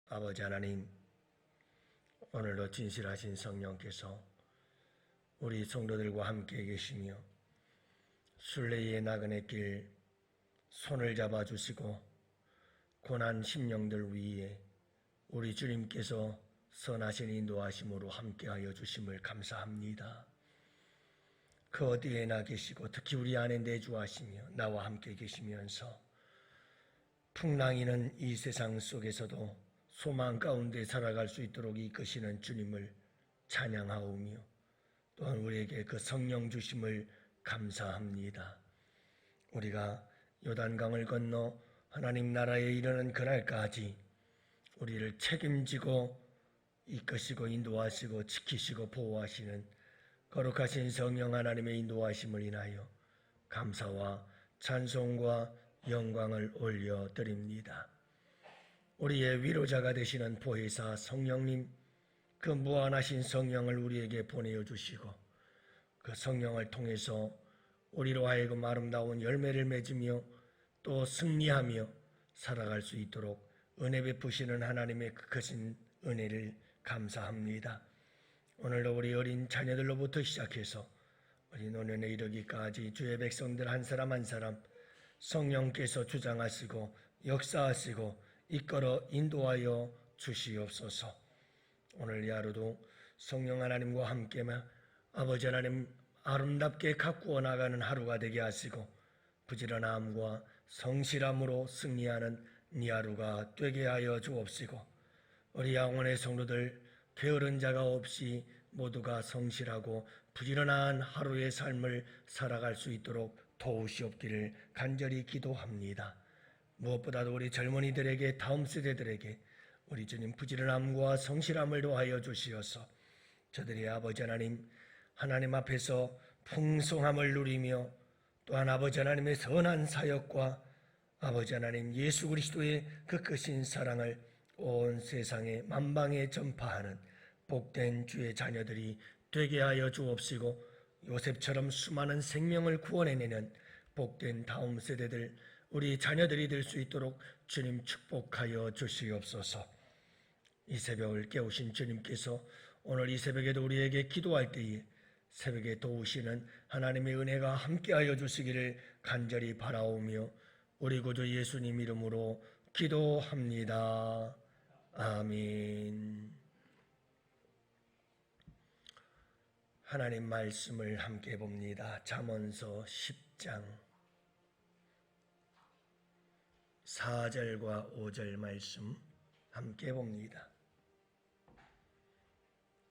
아버지 하나님, 오늘도 진실하신 성령께서 우리 성도들과 함께 계시며 순례의 나그네 길 손을 잡아주시고 고난 심령들 위에 우리 주님께서 선하신 인도하심으로 함께하여 주심을 감사합니다. 그 어디에나 계시고 특히 우리 안에 내주하시며 나와 함께 계시면서 풍랑이는 이 세상 속에서도 소망 가운데 살아갈 수 있도록 이끄시는 주님을 찬양하오며 또한 우리에게 그 성령 주심을 감사합니다. 우리가 요단강을 건너 하나님 나라에 이르는 그날까지 우리를 책임지고 이끄시고 인도하시고 지키시고 보호하시는 거룩하신 성령 하나님의 인도하심을 인하여 감사와 찬송과 영광을 올려드립니다. 우리의 위로자가 되시는 보혜사 성령님, 그 무한하신 성령을 우리에게 보내어 주시고 그 성령을 통해서 우리로 하여금 아름다운 열매를 맺으며 또 승리하며 살아갈 수 있도록 은혜 베푸시는 하나님의 크신 은혜를 감사합니다. 오늘도 우리 어린 자녀들로부터 시작해서 우리 노년에 이르기까지 주의 백성들 한 사람 한 사람 성령께서 주장하시고 역사하시고 이끌어 인도하여 주시옵소서. 오늘 이 하루도 성령 하나님과 함께 아버지 하나님 아름답게 가꾸어 나가는 하루가 되게 하시고 부지런함과 성실함으로 승리하는 이 하루가 되게 하여 주옵시고 우리 영혼의 성도들 게으른 자가 없이 모두가 성실하고 부지런한 하루의 삶을 살아갈 수 있도록 도우시옵기를 간절히 기도합니다. 무엇보다도 우리 젊은이들에게 다음 세대들에게 우리 주님 부지런함과 성실함을 도하여 주시어서 저들이 아버지 하나님 앞에서 풍성함을 누리며 또한 아버지 하나님의 선한 사역과 아버지 하나님 예수 그리스도의 그 크신 사랑을 온 세상에 만방에 전파하는 복된 주의 자녀들이 되게 하여 주옵시고 요셉처럼 수많은 생명을 구원해내는 복된 다음 세대들 우리 자녀들이 될 수 있도록 주님 축복하여 주시옵소서. 이 새벽을 깨우신 주님께서 오늘 이 새벽에도 우리에게 기도할 때에 새벽에 도우시는 하나님의 은혜가 함께하여 주시기를 간절히 바라오며 우리 구주 예수님 이름으로 기도합니다. 아멘. 하나님 말씀을 함께 봅니다. 잠언서 10장 4절과 5절 말씀 함께 봅니다.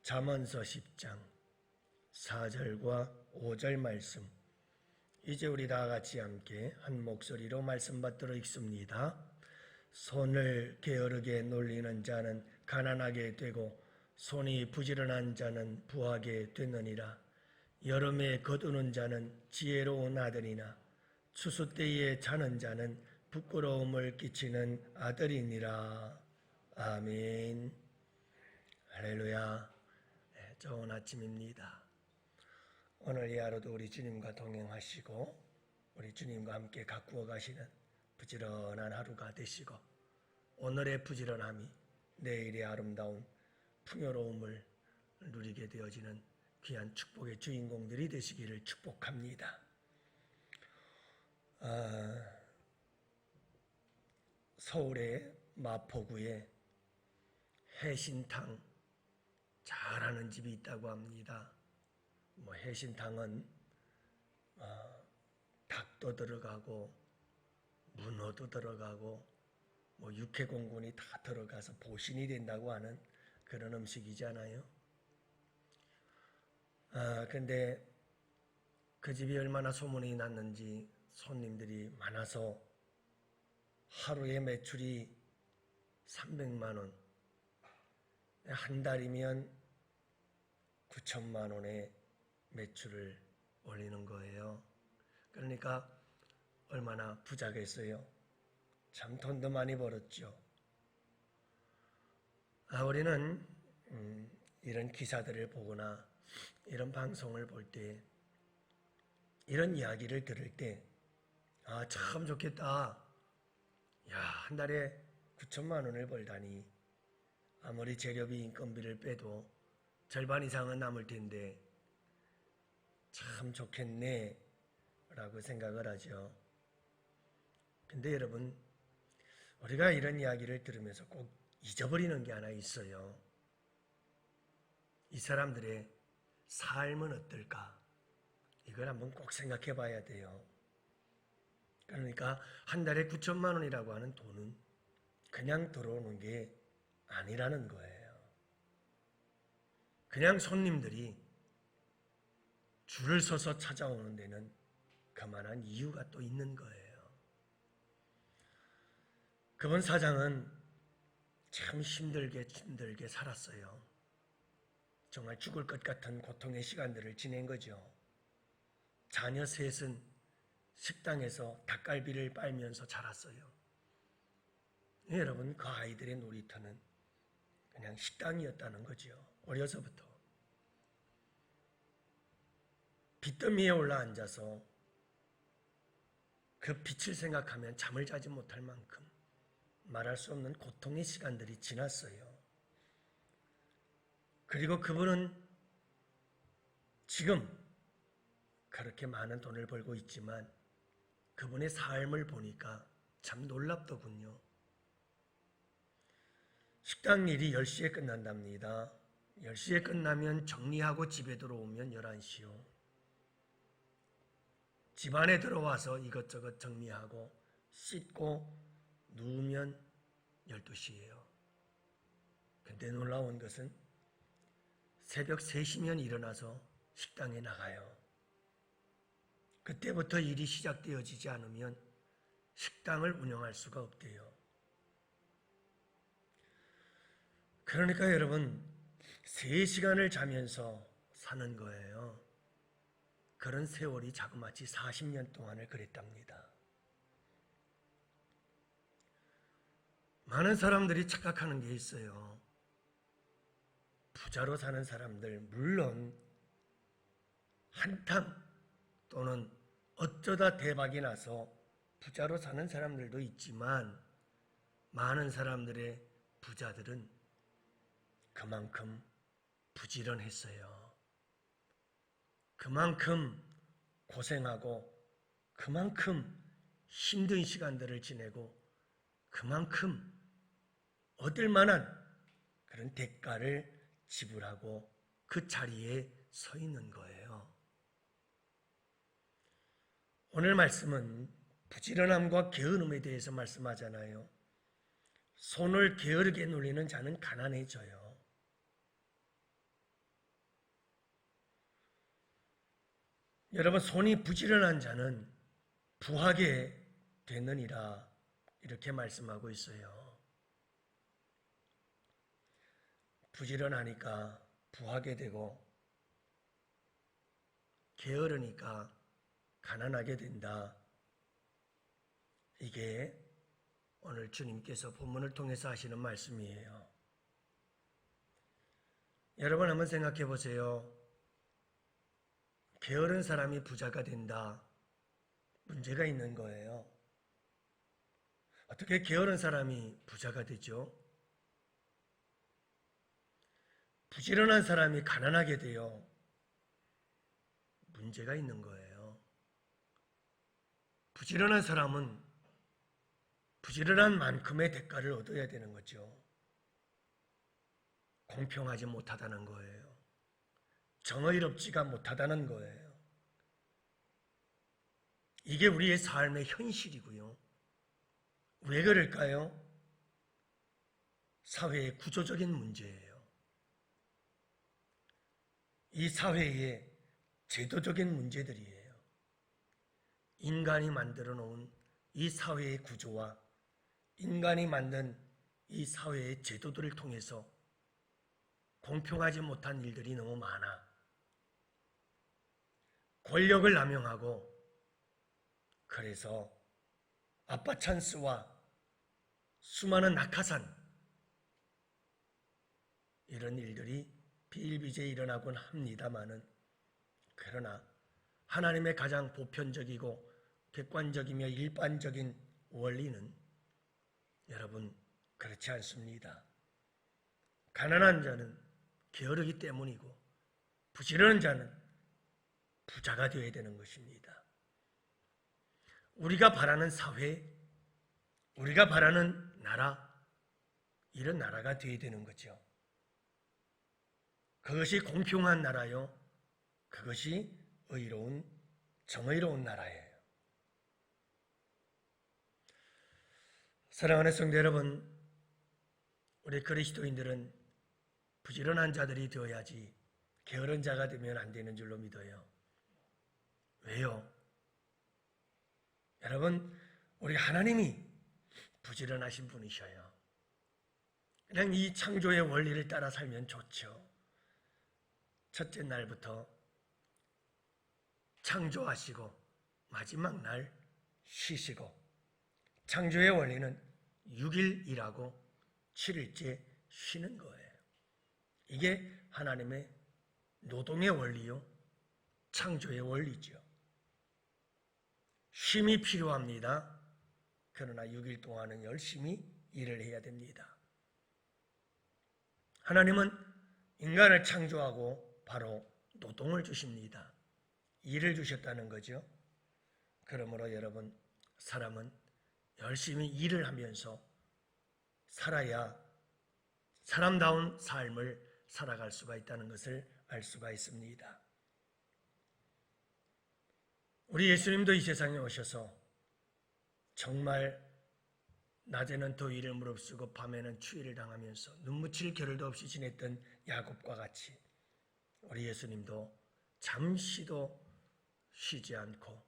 잠언서 10장 4절과 5절 말씀, 이제 우리 다 같이 함께 한 목소리로 말씀 받들어 읽습니다. 손을 게으르게 놀리는 자는 가난하게 되고 손이 부지런한 자는 부하게 되느니라. 여름에 거두는 자는 지혜로운 아들이나 추수 때에 자는 자는 부끄러움을 끼치는 아들이니라. 아멘. 할렐루야. 좋은 아침입니다. 오늘 이 하루도 우리 주님과 동행하시고 우리 주님과 함께 가꾸어 가시는 부지런한 하루가 되시고 오늘의 부지런함이 내일의 아름다운 풍요로움을 누리게 되어지는 귀한 축복의 주인공들이 되시기를 축복합니다. 서울의 마포구에 해신탕 잘하는 집이 있다고 합니다. 해신탕은 닭도 들어가고 문어도 들어가고 육해공군이 다 들어가서 보신이 된다고 하는 그런 음식이잖아요. 근데 그 집이 얼마나 소문이 났는지 손님들이 많아서 하루에 매출이 300만 원, 한 달이면 9천만 원의 매출을 올리는 거예요. 그러니까 얼마나 부자겠어요. 참 돈도 많이 벌었죠. 우리는 이런 기사들을 보거나 이런 방송을 볼 때 이런 이야기를 들을 때 참 좋겠다. 야, 한 달에 9천만 원을 벌다니 아무리 재료비, 인건비를 빼도 절반 이상은 남을 텐데 참 좋겠네 라고 생각을 하죠. 근데 여러분, 우리가 이런 이야기를 들으면서 꼭 잊어버리는 게 하나 있어요. 이 사람들의 삶은 어떨까? 이걸 한번 꼭 생각해 봐야 돼요. 그러니까 한 달에 9천만 원이라고 하는 돈은 그냥 들어오는 게 아니라는 거예요. 그냥 손님들이 줄을 서서 찾아오는 데는 그만한 이유가 또 있는 거예요. 그분 사장은 참 힘들게 살았어요. 정말 죽을 것 같은 고통의 시간들을 지낸 거죠. 자녀 셋은 식당에서 닭갈비를 빨면서 자랐어요. 여러분, 그 아이들의 놀이터는 그냥 식당이었다는 거죠. 어려서부터. 빚더미에 올라 앉아서 그 빛을 생각하면 잠을 자지 못할 만큼 말할 수 없는 고통의 시간들이 지났어요. 그리고 그분은 지금 그렇게 많은 돈을 벌고 있지만 그분의 삶을 보니까 참 놀랍더군요. 식당 일이 10시에 끝난답니다. 10시에 끝나면 정리하고 집에 들어오면 11시요. 집 안에 들어와서 이것저것 정리하고 씻고 누우면 12시예요. 근데 놀라운 것은 새벽 3시면 일어나서 식당에 나가요. 그때부터 일이 시작되어지지 않으면 식당을 운영할 수가 없대요. 그러니까 여러분, 3시간을 자면서 사는 거예요. 그런 세월이 자그마치 40년 동안을 그랬답니다. 많은 사람들이 착각하는 게 있어요. 부자로 사는 사람들, 물론 한탕 또는 어쩌다 대박이 나서 부자로 사는 사람들도 있지만 많은 사람들의 부자들은 그만큼 부지런했어요. 그만큼 고생하고 그만큼 힘든 시간들을 지내고 그만큼 얻을 만한 그런 대가를 지불하고 그 자리에 서 있는 거예요. 오늘 말씀은 부지런함과 게으름에 대해서 말씀하잖아요. 손을 게으르게 눌리는 자는 가난해져요. 여러분, 손이 부지런한 자는 부하게 되느니라 이렇게 말씀하고 있어요. 부지런하니까 부하게 되고 게으르니까 가난하게 된다. 이게 오늘 주님께서 본문을 통해서 하시는 말씀이에요. 여러분 한번 생각해 보세요. 게으른 사람이 부자가 된다. 문제가 있는 거예요. 어떻게 게으른 사람이 부자가 되죠? 부지런한 사람이 가난하게 돼요. 문제가 있는 거예요. 부지런한 사람은 부지런한 만큼의 대가를 얻어야 되는 거죠. 공평하지 못하다는 거예요. 정의롭지가 못하다는 거예요. 이게 우리의 삶의 현실이고요. 왜 그럴까요? 사회의 구조적인 문제예요. 이 사회의 제도적인 문제들이에요. 인간이 만들어 놓은 이 사회의 구조와 인간이 만든 이 사회의 제도들을 통해서 공평하지 못한 일들이 너무 많아. 권력을 남용하고 그래서 아빠 찬스와 수많은 낙하산 이런 일들이 비일비재에 일어나곤 합니다마는 그러나 하나님의 가장 보편적이고 객관적이며 일반적인 원리는 여러분 그렇지 않습니다. 가난한 자는 게으르기 때문이고 부지런한 자는 부자가 되어야 되는 것입니다. 우리가 바라는 사회, 우리가 바라는 나라, 이런 나라가 되어야 되는 거죠. 그것이 공평한 나라요, 그것이 의로운, 정의로운 나라예요. 사랑하는 성도 여러분, 우리 그리스도인들은 부지런한 자들이 되어야지 게으른 자가 되면 안 되는 줄로 믿어요. 왜요? 여러분, 우리 하나님이 부지런하신 분이셔요. 그냥 이 창조의 원리를 따라 살면 좋죠. 첫째 날부터 창조하시고 마지막 날 쉬시고, 창조의 원리는 6일 일하고 7일째 쉬는 거예요. 이게 하나님의 노동의 원리요, 창조의 원리죠. 쉼이 필요합니다. 그러나 6일 동안은 열심히 일을 해야 됩니다. 하나님은 인간을 창조하고 바로 노동을 주십니다. 일을 주셨다는 거죠. 그러므로 여러분, 사람은 열심히 일을 하면서 살아야 사람다운 삶을 살아갈 수가 있다는 것을 알 수가 있습니다. 우리 예수님도 이 세상에 오셔서 정말 낮에는 더위를 무릅쓰고 밤에는 추위를 당하면서 눈 묻힐 겨를도 없이 지냈던 야곱과 같이 우리 예수님도 잠시도 쉬지 않고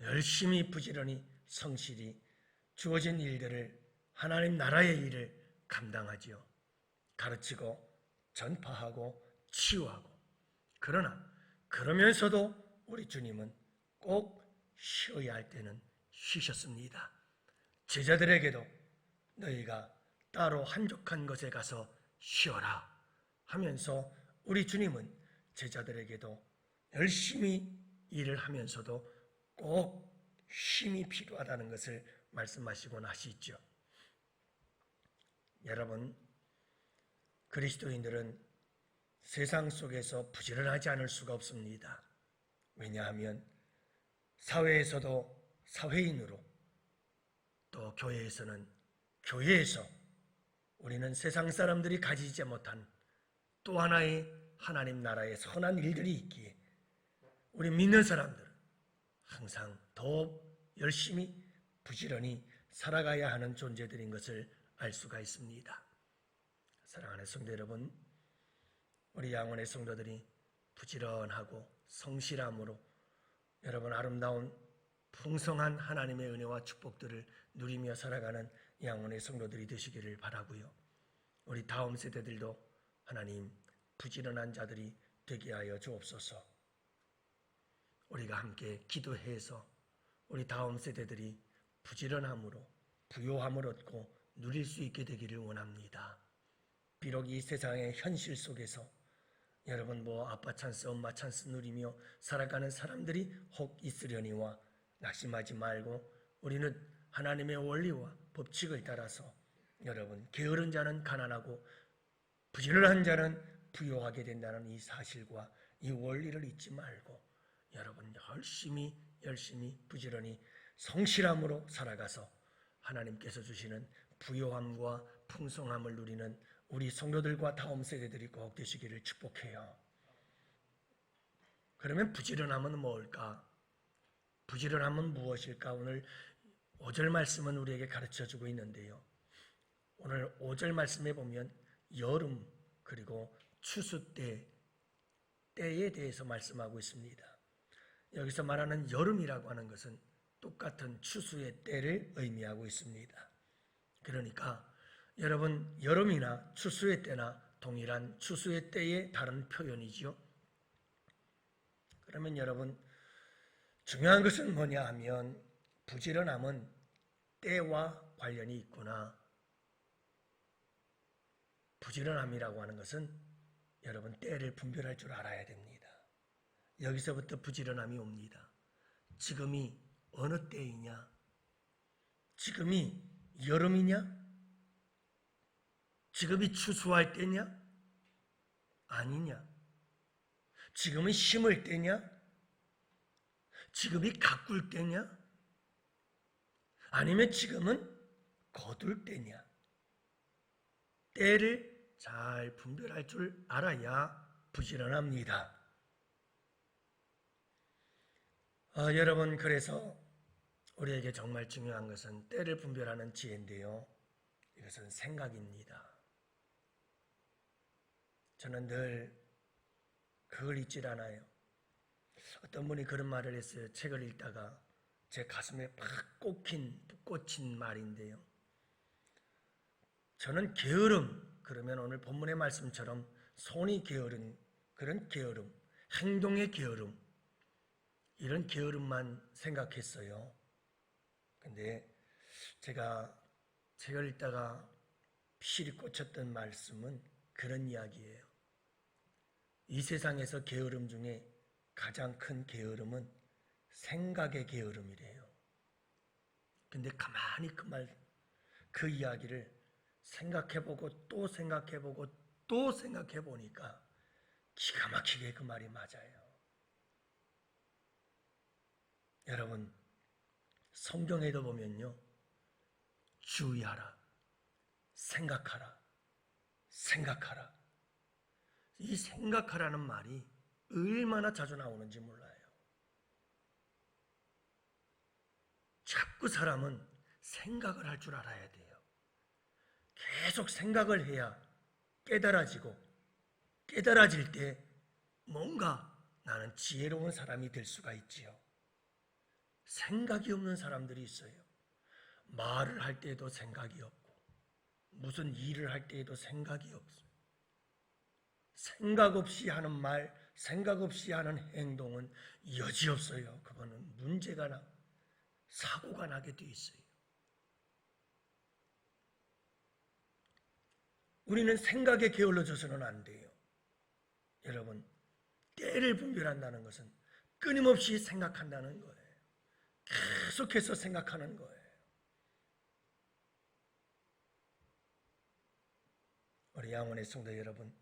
열심히 부지런히 성실히 주어진 일들을, 하나님 나라의 일을 감당하지요. 가르치고 전파하고 치유하고. 그러나 그러면서도 우리 주님은 꼭 쉬어야 할 때는 쉬셨습니다. 제자들에게도 너희가 따로 한적한 곳에 가서 쉬어라 하면서 우리 주님은 제자들에게도 열심히 일을 하면서도 꼭 쉼이 필요하다는 것을 말씀하시곤 하시죠. 여러분, 그리스도인들은 세상 속에서 부지런하지 않을 수가 없습니다. 왜냐하면 사회에서도 사회인으로, 또 교회에서는 교회에서 우리는 세상 사람들이 가지지 못한 또 하나의 하나님 나라의 선한 일들이 있기에 우리 믿는 사람들은 항상 더 열심히 부지런히 살아가야 하는 존재들인 것을 알 수가 있습니다. 사랑하는 성도 여러분, 우리 양원의 성도들이 부지런하고 성실함으로 여러분 아름다운 풍성한 하나님의 은혜와 축복들을 누리며 살아가는 양원의 성도들이 되시기를 바라고요. 우리 다음 세대들도 하나님 부지런한 자들이 되게 하여 주옵소서. 우리가 함께 기도해서 우리 다음 세대들이 부지런함으로 부요함을 얻고 누릴 수 있게 되기를 원합니다. 비록 이 세상의 현실 속에서 여러분 아빠 찬스 엄마 찬스 누리며 살아가는 사람들이 혹 있으려니와 낙심하지 말고 우리는 하나님의 원리와 법칙을 따라서 여러분 게으른 자는 가난하고 부지런한 자는 부요하게 된다는 이 사실과 이 원리를 잊지 말고 여러분 열심히 부지런히 성실함으로 살아가서 하나님께서 주시는 부요함과 풍성함을 누리는 우리 성도들과 다음 세대들이 꼭 되시기를 축복해요. 그러면 부지런함은 뭘까? 부지런함은 무엇일까? 오늘 5절 말씀은 우리에게 가르쳐주고 있는데요. 오늘 5절 말씀에 보면 여름 그리고 추수 때에 대해서 말씀하고 있습니다. 여기서 말하는 여름이라고 하는 것은 똑같은 추수의 때를 의미하고 있습니다. 그러니까 여러분 여름이나 추수의 때나 동일한 추수의 때의 다른 표현이지요. 그러면 여러분 중요한 것은 뭐냐 하면 부지런함은 때와 관련이 있구나. 부지런함이라고 하는 것은 여러분 때를 분별할 줄 알아야 됩니다. 여기서부터 부지런함이 옵니다. 지금이 어느 때이냐? 지금이 여름이냐? 지금이 추수할 때냐? 아니냐? 지금은 심을 때냐? 지금이 가꿀 때냐? 아니면 지금은 거둘 때냐? 때를 잘 분별할 줄 알아야 부지런합니다. 여러분, 그래서 우리에게 정말 중요한 것은 때를 분별하는 지혜인데요. 이것은 생각입니다. 저는 늘 그걸 잊질 않아요. 어떤 분이 그런 말을 했어요. 책을 읽다가 제 가슴에 팍 꽂힌 말인데요. 저는 게으름, 그러면 오늘 본문의 말씀처럼 손이 게으른 그런 게으름, 행동의 게으름, 이런 게으름만 생각했어요. 근데 제가 책을 읽다가 필히 꽂혔던 말씀은 그런 이야기예요. 이 세상에서 게으름 중에 가장 큰 게으름은 생각의 게으름이래요. 근데 가만히 그 이야기를 생각해보고 또 생각해보고 또 생각해보니까 기가 막히게 그 말이 맞아요. 여러분, 성경에도 보면요, 주의하라, 생각하라, 생각하라. 이 생각하라는 말이 얼마나 자주 나오는지 몰라요. 자꾸 사람은 생각을 할 줄 알아야 돼요. 계속 생각을 해야 깨달아지고, 깨달아질 때 뭔가 나는 지혜로운 사람이 될 수가 있지요. 생각이 없는 사람들이 있어요. 말을 할 때에도 생각이 없고, 무슨 일을 할 때에도 생각이 없어요. 생각 없이 하는 말, 생각 없이 하는 행동은 여지없어요. 그거는 사고가 나게 돼 있어요. 우리는 생각에 게을러져서는 안 돼요. 여러분, 때를 분별한다는 것은 끊임없이 생각한다는 거예요. 계속해서 생각하는 거예요. 우리 양원의 성도 여러분,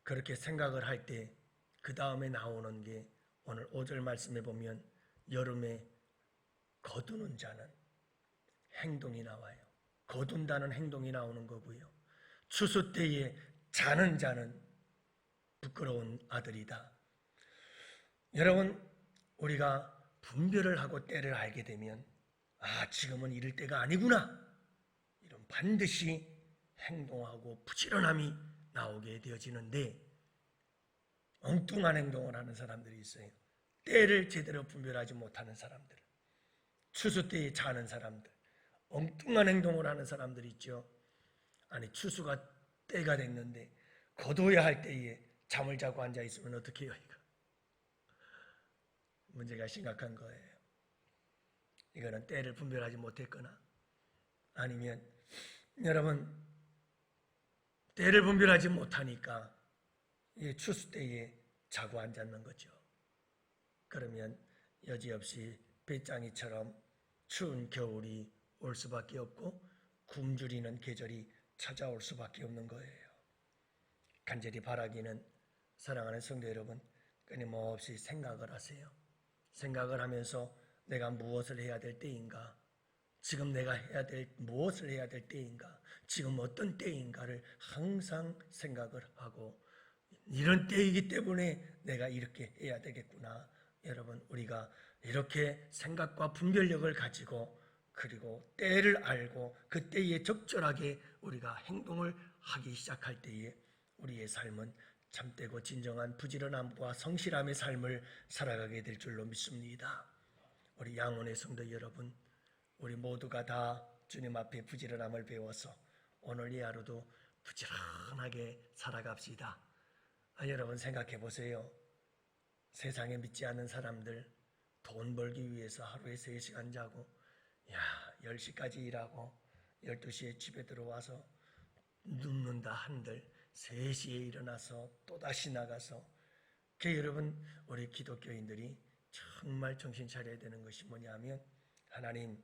그렇게 생각을 할 때 그 다음에 나오는 게 오늘 5절 말씀에 보면 여름에 거두는 자는 행동이 나와요. 거둔다는 행동이 나오는 거고요. 추수 때에 자는 자는 부끄러운 아들이다. 여러분, 우리가 분별을 하고 때를 알게 되면 지금은 이럴 때가 아니구나, 이런 반드시 행동하고 부지런함이 나오게 되어지는데, 엉뚱한 행동을 하는 사람들이 있어요. 때를 제대로 분별하지 못하는 사람들, 추수 때에 자는 사람들, 엉뚱한 행동을 하는 사람들이 있죠. 아니, 추수가 때가 됐는데 거둬야 할 때에 잠을 자고 앉아 있으면 어떻게 해요? 이거 문제가 심각한 거예요. 이거는 때를 분별하지 못했거나, 아니면 여러분, 때를 분별하지 못하니까 추수 때에 자고 앉았는 거죠. 그러면 여지없이 배짱이처럼 추운 겨울이 올 수밖에 없고 굶주리는 계절이 찾아올 수밖에 없는 거예요. 간절히 바라기는, 사랑하는 성도 여러분, 끊임없이 생각을 하세요. 생각을 하면서 내가 무엇을 해야 될 때인가, 지금 내가 무엇을 해야 될 때인가, 지금 어떤 때인가를 항상 생각을 하고, 이런 때이기 때문에 내가 이렇게 해야 되겠구나. 여러분, 우리가 이렇게 생각과 분별력을 가지고, 그리고 때를 알고 그 때에 적절하게 우리가 행동을 하기 시작할 때에 우리의 삶은 참되고 진정한 부지런함과 성실함의 삶을 살아가게 될 줄로 믿습니다. 우리 양원의 성도 여러분, 우리 모두가 다 주님 앞에 부지런함을 배워서 오늘 이 하루도 부지런하게 살아갑시다. 여러분, 생각해 보세요. 세상에 믿지 않는 사람들, 돈 벌기 위해서 하루에 3시간 자고 10시까지 일하고 12시에 집에 들어와서 눕는다 한들 3시에 일어나서 또다시 나가서, 여러분, 우리 기독교인들이 정말 정신 차려야 되는 것이 뭐냐면, 하나님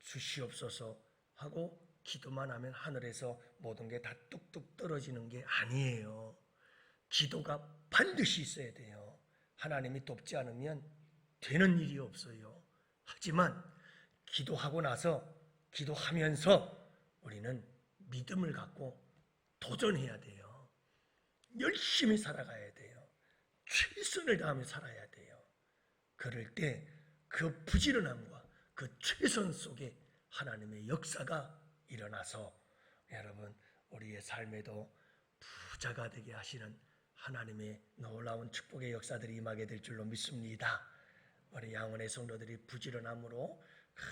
주시옵소서 하고 기도만 하면 하늘에서 모든 게 다 뚝뚝 떨어지는 게 아니에요. 기도가 반드시 있어야 돼요. 하나님이 돕지 않으면 되는 일이 없어요. 하지만 기도하고 나서, 기도하면서 우리는 믿음을 갖고 도전해야 돼요. 열심히 살아가야 돼요. 최선을 다하며 살아야 돼요. 그럴 때 그 부지런함과 그 최선 속에 하나님의 역사가 일어나서 여러분 우리의 삶에도 부자가 되게 하시는 하나님의 놀라운 축복의 역사들이 임하게 될 줄로 믿습니다. 우리 양원의 성도들이 부지런함으로 큰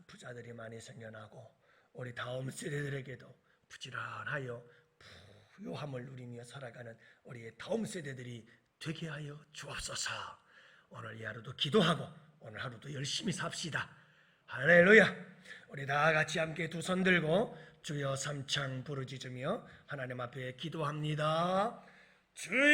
부자들이 많이 생겨나고 우리 다음 세대들에게도 부지런하여 부요함을 누리며 살아가는 우리의 다음 세대들이 되게 하여 주옵소서. 오늘 이 하루도 기도하고 오늘 하루도 열심히 삽시다. 할렐루야. 우리 다 같이 함께 두 손 들고 주여 삼창 부르짖으며 하나님 앞에 기도합니다. 주여